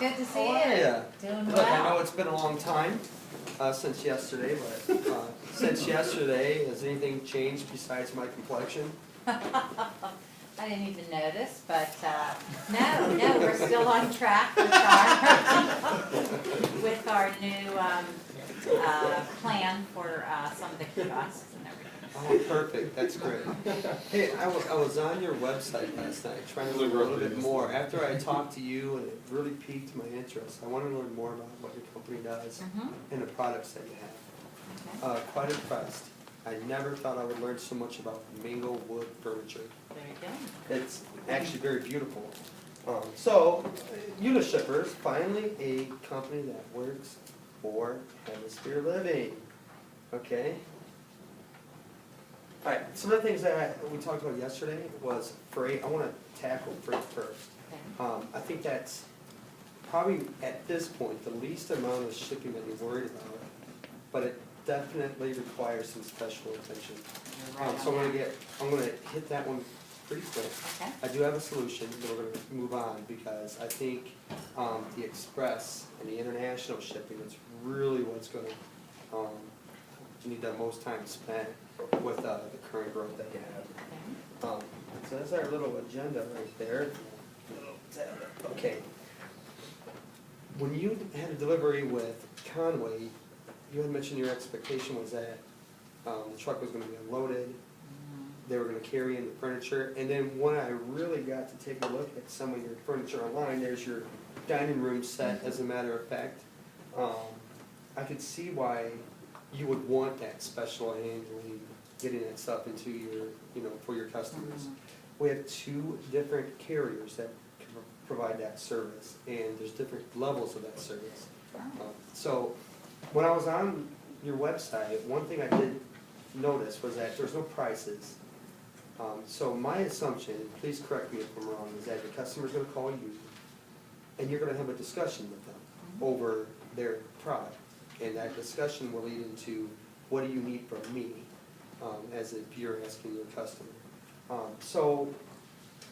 good to see How are you. ya? Doing Look, I know well. it's been a long time since yesterday, but since yesterday, has anything changed besides my complexion? I didn't even notice, but no, we're still on track with our new plan for some of the kiosks and everything. Oh, perfect, that's great. Hey, I was on your website last night trying to learn a little bit more. After I talked to you, and it really piqued my interest, I want to learn more about what your company does and the products that you have. Okay. Quite impressed. I never thought I would learn so much about Mingo wood furniture. There you go. It's actually very beautiful. So, Unishippers, finally a company that works for Hemisphere Living. Okay? Alright, some of the things that we talked about yesterday was freight. I want to tackle freight first. Okay. I think that's probably at this point the least amount of shipping that you're worried about, but it definitely requires some special attention. You're right So on I'm that. gonna hit that one pretty quick. Okay. I do have a solution, but we're gonna move on because I think the express and the international shipping is really what's gonna you need the most time spent with the current growth that you have. Okay. So that's our little agenda right there. Okay. When you had a delivery with Conway, you had mentioned your expectation was that the truck was gonna be unloaded, they were gonna carry in the furniture, and then when I really got to take a look at some of your furniture online, there's your dining room set, as a matter of fact. I could see why you would want that special handling, getting that stuff into your, for your customers. We have two different carriers that can provide that service, and there's different levels of that service. So, when I was on your website, one thing I did notice was that there's no prices. So my assumption, please correct me if I'm wrong, is that the customer's gonna call you, and you're gonna have a discussion with them over their product. And that discussion will lead into, what do you need from me, as if you're asking your customer. So,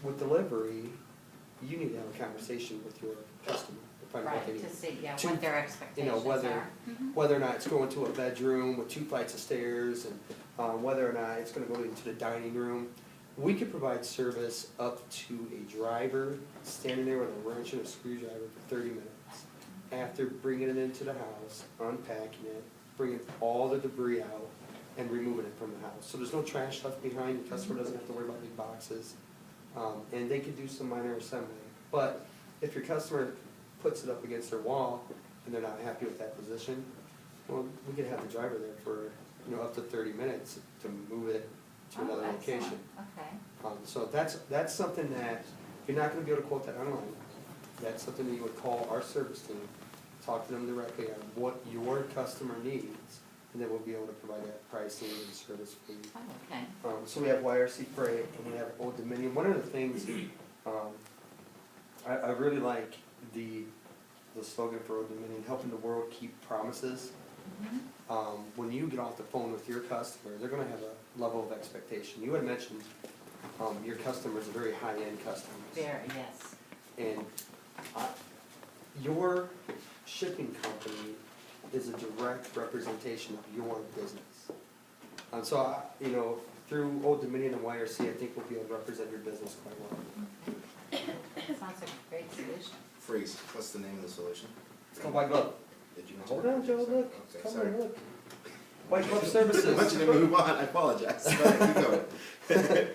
with delivery, you need to have a conversation with your customer. Find out what they Right, need. to see, yeah, Two- what their expectations whether are. whether or not it's going to a bedroom with 2 flights of stairs, and whether or not it's gonna go into the dining room. We could provide service up to a driver standing there with a wrench and a screwdriver for 30 minutes. After bringing it into the house, unpacking it, bringing all the debris out, and removing it from the house. So there's no trash left behind, the customer doesn't have to worry about big boxes. And they could do some minor assembly. But if your customer puts it up against their wall and they're not happy with that position, well, we could have the driver there for, up to 30 minutes to move it to another Excellent. location. Okay. So that's something that, you're not gonna be able to quote that online. That's something that you would call our service team, talk to them directly on what your customer needs, and then we'll be able to provide that pricing and service for you. Oh, okay. So we have YRC Freight and we have Old Dominion. One of the things, I really like the slogan for Old Dominion, helping the world keep promises. When you get off the phone with your customer, they're gonna have a level of expectation. You had mentioned, your customers are very high-end customers. Very, yes. And your shipping company is a direct representation of your business. So, through Old Dominion and YRC, I think we'll be able to represent your business quite well. Sounds like a great solution. Freeze, what's the name of the solution? It's called White Glove. Did you mention? Hold on, Joe, look. Okay, Come sorry. on, look. White Glove I Services. want you to move on, I apologize. Go ahead, keep going.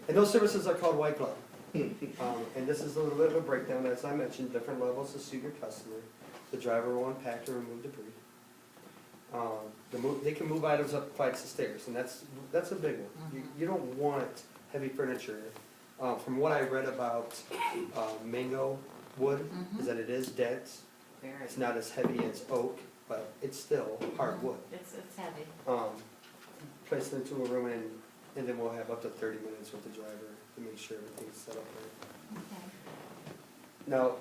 And those services are called White Glove. And this is a little bit of a breakdown, as I mentioned, different levels to suit your customer. The driver will unpack and remove debris. They can move items up flights of stairs, and that's a big one. You don't want heavy furniture. From what I read about Mingo wood, is that it is dense. Very. It's not as heavy as oak, but it's still hardwood. It's heavy. Place it into a room, and then we'll have up to 30 minutes with the driver to make sure everything's set up right. Okay. Now,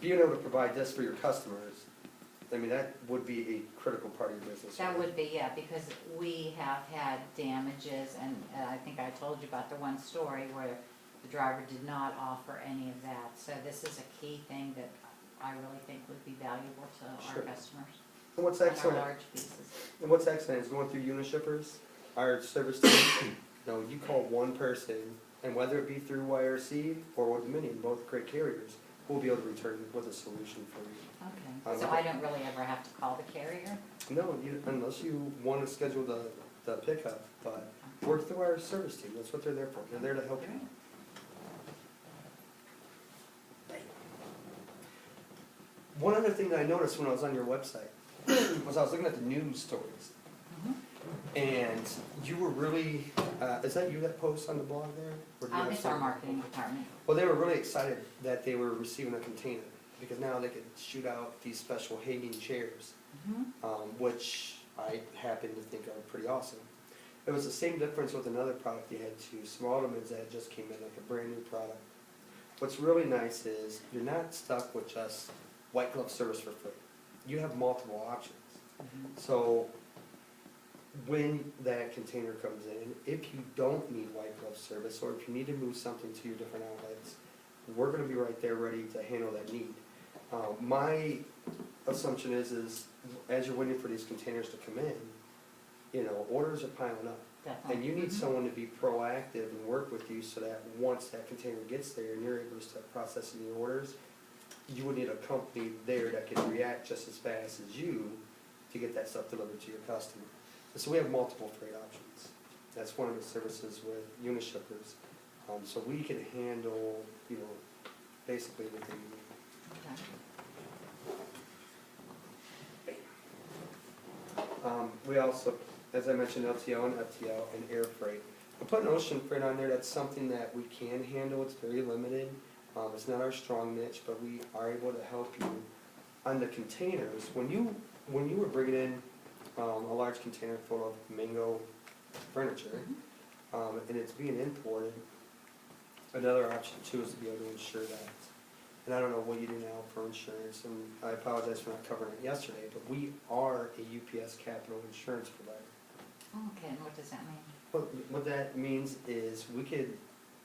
being able to provide this for your customers, I mean, that would be a critical part of your business. That would be, yeah, because we have had damages, and I think I told you about the one story where the driver did not offer any of that. So this is a key thing that I really think would be valuable to our Sure. customers. And what's And our excellent, large pieces. and what's excellent is going through Unishippers, our service team, you know, you call one person, and whether it be through YRC or with Dominion, both great carriers, we'll be able to return with a solution for you. Okay, so I don't really ever have to call the carrier? No, unless you want to schedule the pickup, but work through our service team, that's what they're there for, they're there to help you. One other thing that I noticed when I was on your website was I was looking at the news stories, Mhm. and you were really, is that you that posts on the blog there? Or do you have It's our some- marketing department. Well, they were really excited that they were receiving a container, because now they could shoot out these special hanging chairs, which I happen to think are pretty awesome. It was the same difference with another product you had too, some ottomans that just came in, like a brand new product. What's really nice is you're not stuck with just white glove service for free. You have multiple options. So when that container comes in, if you don't need white glove service, or if you need to move something to your different outlets, we're gonna be right there ready to handle that need. My assumption is as you're waiting for these containers to come in, you know, orders are piling up. Definitely. And you need someone to be proactive and work with you so that once that container gets there and you're able to start processing your orders, you would need a company there that can react just as fast as you to get that stuff delivered to your customer. And so we have multiple freight options. That's one of the services with Unishippers. So we can handle, you know, basically everything you need. Okay. We also, as I mentioned, LTL and FTL and air freight. I'm putting ocean freight on there, that's something that we can handle, it's very limited. It's not our strong niche, but we are able to help you. On the containers, when you were bringing in a large container full of Mingo furniture, and it's being imported, another option too is to be able to insure that. And I don't know what you do now for insurance, and I apologize for not covering it yesterday, but we are a UPS Capital insurance provider. Okay, and what does that mean? What that means is we could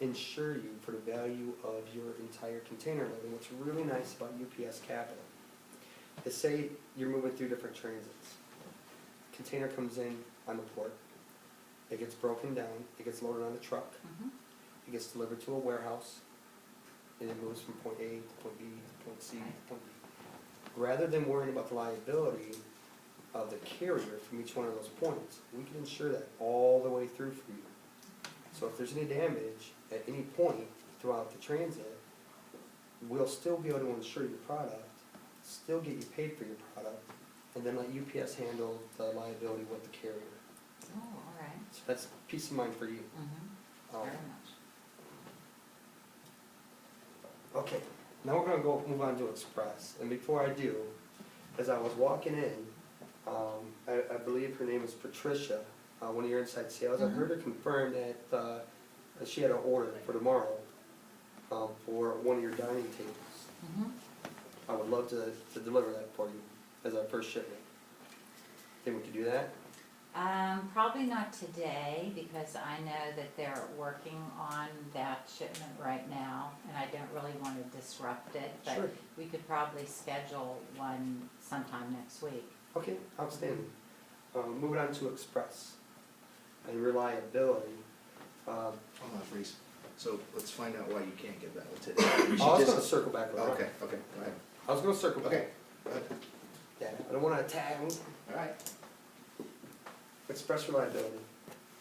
insure you for the value of your entire container load. And what's really nice about UPS Capital is, say you're moving through different transits. Container comes in on the port, it gets broken down, it gets loaded on a truck, it gets delivered to a warehouse, and it moves from point A to point B to point C to point D. Rather than worrying about the liability of the carrier from each one of those points, we can insure that all the way through for you. So if there's any damage at any point throughout the transit, we'll still be able to insure your product, still get you paid for your product, and then let UPS handle the liability with the carrier. Oh, all right. So that's peace of mind for you. Very Um, much. Okay, now we're gonna move on to Express, and before I do, as I was walking in, I believe her name is Patricia, one of your inside sales, I heard her confirm that she had an order for tomorrow, for one of your dining tables. I would love to deliver that for you as our first shipment. Think we could do that? Probably not today, because I know that they're working on that shipment right now, and I don't really want to disrupt it, Sure. but we could probably schedule one sometime next week. Okay, outstanding. Moving on to Express and reliability. Hold on, freeze. So let's find out why you can't get that one today. We should I was just- gonna circle back around. Okay, go ahead. I was gonna circle back. Okay, go ahead. Yeah, I don't wanna attack them. All right. Express reliability.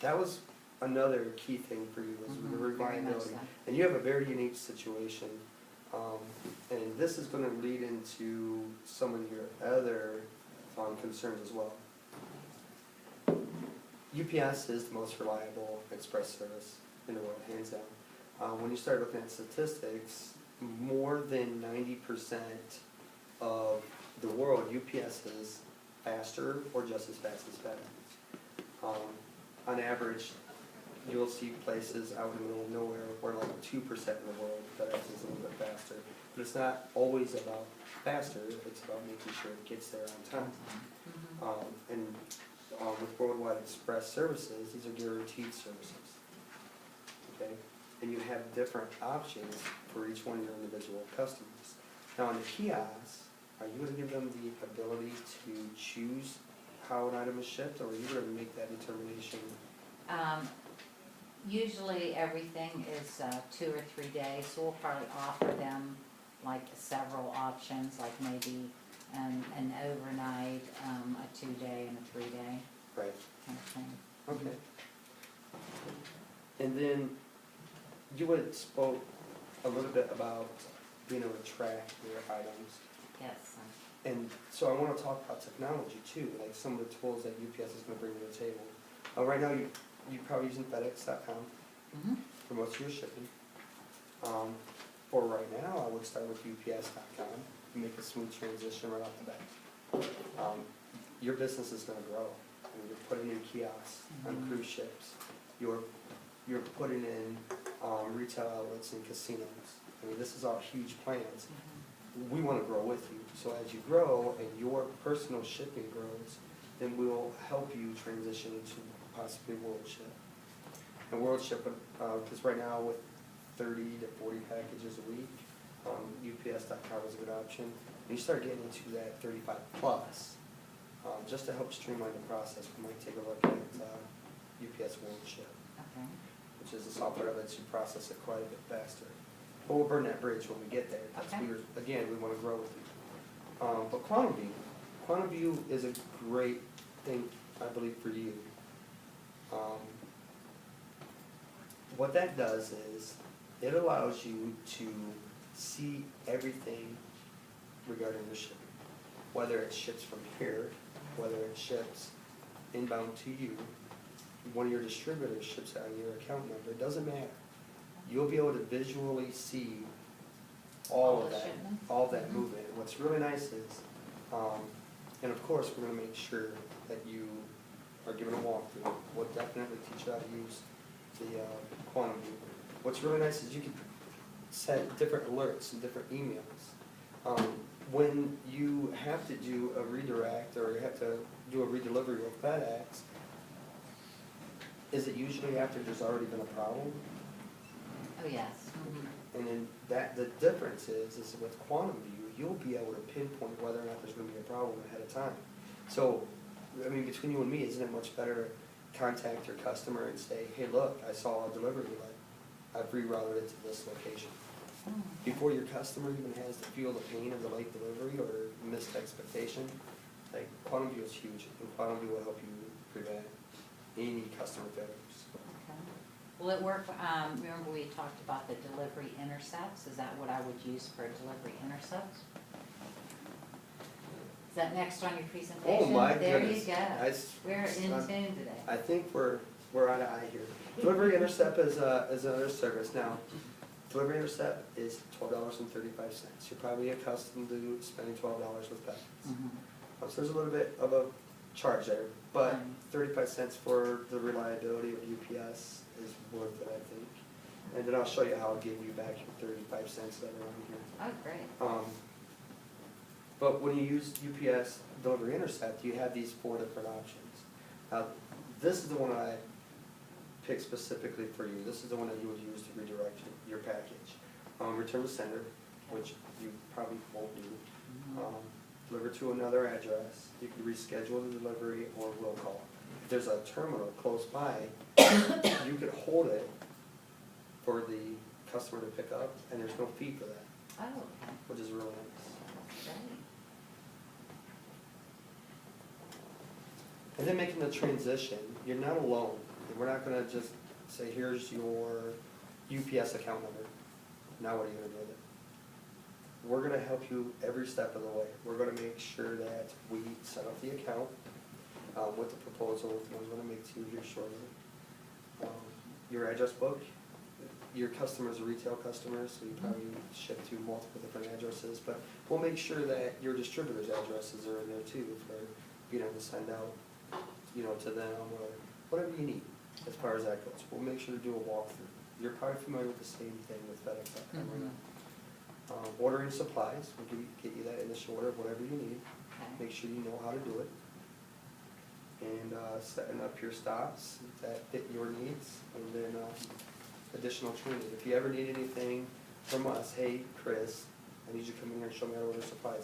That was another key thing for you, was the Very much reliability. so. And you have a very unique situation, and this is gonna lead into some of your other concerns as well. UPS is the most reliable express service in the world, hands down. When you start looking at statistics, more than 90% of the world, UPS is faster or just as fast as FedEx. On average, you'll see places out in the middle of nowhere where like 2% of the world, FedEx is a little bit faster. But it's not always about faster, it's about making sure it gets there on time. And with Worldwide Express services, these are guaranteed services. Okay? And you have different options for each one of your individual customers. Now on the kiosks, are you gonna give them the ability to choose how an item is shipped, or are you gonna make that determination? Usually everything is 2 or 3 days, so we'll probably offer them like several options, like maybe an overnight, a 2-day and a 3-day Right. kind of thing. Okay. And then you had spoke a little bit about being able to track your items. Yes. And so I want to talk about technology too, like some of the tools that UPS is going to bring to the table. Right now, you're probably using FedEx.com Mhm. for most of your shipping. For right now, I would start with UPS.com and make a smooth transition right off the bat. Your business is going to grow. I mean, you're putting in kiosks on Mhm. cruise ships. You're putting in retail outlets and casinos. I mean, this is all huge plans. Mhm. We want to grow with you. So as you grow and your personal shipping grows, then we'll help you transition into possibly WorldShip. And WorldShip, because right now with 30 to 40 packages a week, UPS.com is a good option. And you start getting into that 35 plus, just to help streamline the process, we might take a look at UPS WorldShip, Okay. which is a software that lets you process it quite a bit faster. But we'll burn that bridge when we get there. That's Okay. again, we want to grow with you. But Quantum View is a great thing, I believe, for you. What that does is, it allows you to see everything regarding your shipping. Whether it ships from here, whether it ships inbound to you, one of your distributors ships out your account number, it doesn't matter. You'll be able to visually see all All of the that, shipments? all that Mhm. movement. And what's really nice is, and of course, we're gonna make sure that you are given a walkthrough. We'll definitely teach you how to use the Quantum View. What's really nice is you can set different alerts and different emails. When you have to do a redirect or you have to do a redelivery with FedEx, is it usually after there's already been a problem? Oh, yes. Mhm. And then the difference is with Quantum View, you'll be able to pinpoint whether or not there's gonna be a problem ahead of time. So, I mean, between you and me, isn't it much better to contact your customer and say, hey, look, I saw a delivery delay. I've rerouted it to this location. Oh, okay. Before your customer even has to feel the pain of the late delivery or missed expectation, like Quantum View is huge, and Quantum View will help you prevent any customer failures. Okay. Will it work, remember we talked about the delivery intercepts, is that what I would use for delivery intercepts? Is that next on your presentation? Oh, my goodness. There you go. We're in I'm- tune today. I think we're eye to eye here. Delivery Intercept is another service. Now, Delivery Intercept is $12.35. You're probably accustomed to spending $12 with FedEx. Mhm. So there's a little bit of a charge there, but Right. 35 cents for the reliability of UPS is worth it, I think. And then I'll show you how I'll give you back your 35 cents later on here. Oh, great. But when you use UPS Delivery Intercept, you have these 4 different options. Now, this is the one I picked specifically for you. This is the one that you would use to redirect your package. Return to sender, which you probably won't do. Mhm. Deliver to another address. You can reschedule the delivery or will call. If there's a terminal close by, you could hold it for the customer to pick up, and there's no fee for that, Oh, okay. which is really nice. Great. And then making the transition, you're not alone. We're not gonna just say, here's your UPS account number. Now what are you gonna do with it? We're gonna help you every step of the way. We're gonna make sure that we set up the account with the proposal that I'm gonna make to you here shortly. Your address book, your customers are retail customers, so you probably ship to multiple different addresses, but we'll make sure that your distributor's addresses are in there too for, to send out, to them or whatever you need as far as that goes. We'll make sure to do a walkthrough. You're probably familiar with the same thing with FedEx.com right now. Ordering supplies, we'll get you that initial order of whatever you need. Okay. Make sure you know how to do it. And setting up your stops that fit your needs, and then additional training. If you ever need anything from us, hey, Chris, I need you to come in here and show me how to order supplies.